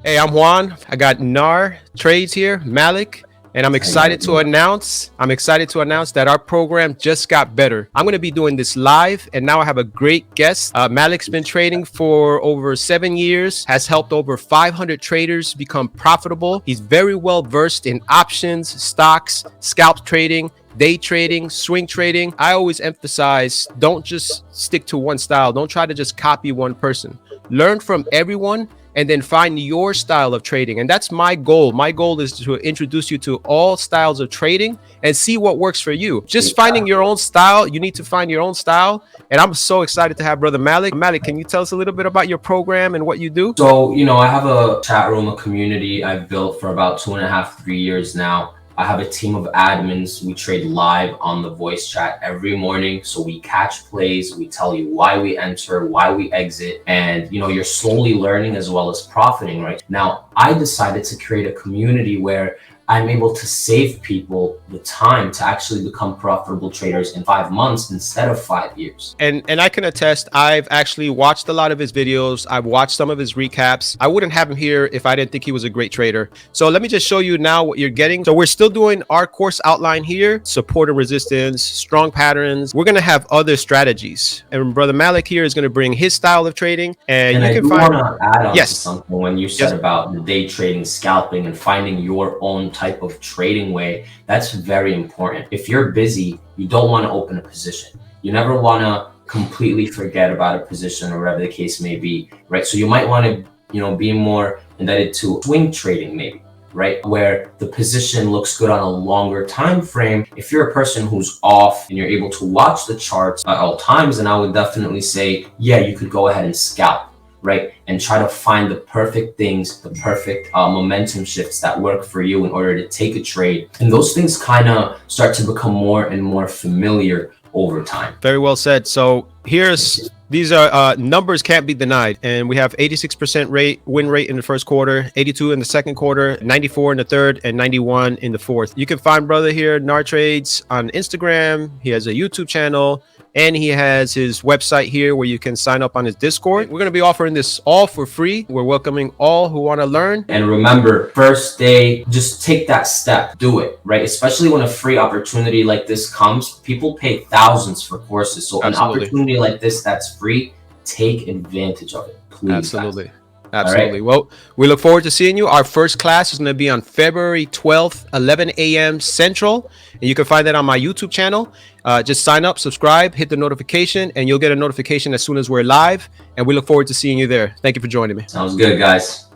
Hey, I'm Juan. I got NAR Trades here, Malik, and I'm excited to announce that our program just got better. I'm going to be doing this live, and now I have a great guest. Malik's been trading for over 7 years, has helped over 500 traders become profitable. He's very well versed in options, stocks, scalp trading, day trading, swing trading. I always emphasize, don't just stick to one style. Don't try to just copy one person. Learn from everyone and then find your style of trading. And that's my goal. My goal is to introduce you to all styles of trading and see what works for you. Just finding your own style. You need to find your own style. And I'm so excited to have Brother Malik. Malik, can you tell us a little bit about your program and what you do? So, I have a chat room, a community I've built for about 2.5, 3 years now. I have a team of admins. We trade live on the voice chat every morning. So we catch plays. We tell you why we enter, why we exit. And, you're slowly learning as well as profiting, right? Now, I decided to create a community where I'm able to save people the time to actually become profitable traders in 5 months instead of 5 years. And I can attest, I've actually watched a lot of his videos. I've watched some of his recaps. I wouldn't have him here if I didn't think he was a great trader. So let me just show you now what you're getting. So we're still doing our course outline here, support and resistance, strong patterns. We're going to have other strategies. And Brother Malik here is going to bring his style of trading. And you can find... want to add on to something when you said about the day trading, scalping, and finding your own type of trading way. That's very important. If you're busy, you don't want to open a position. You never want to completely forget about a position or whatever the case may be, right? So you might want to, be more indebted to swing trading maybe, right? Where the position looks good on a longer time frame. If you're a person who's off and you're able to watch the charts at all times, then I would definitely say, yeah, you could go ahead and scalp, right? And try to find the perfect things, the perfect momentum shifts that work for you in order to take a trade. And those things kind of start to become more and more familiar over time. Very well said. So these are numbers can't be denied. And we have 86% win rate in the first quarter, 82 in the second quarter, 94 in the third, and 91 in the fourth. You can find Brother here, NAR Trades, on Instagram. He has a YouTube channel. And he has his website here where you can sign up on his Discord. We're going to be offering this all for free. We're welcoming all who want to learn. And remember, first day, just take that step. Do it, right? Especially when a free opportunity like this comes. People pay thousands for courses. So an opportunity like this that's free, take advantage of it. Please. Absolutely. Guys. Absolutely. Right. Well, we look forward to seeing you. Our first class is going to be on February 12th, 11 a.m. Central. And you can find that on my YouTube channel. Just sign up, subscribe, hit the notification, and you'll get a notification as soon as we're live. And we look forward to seeing you there. Thank you for joining me. Sounds good, guys.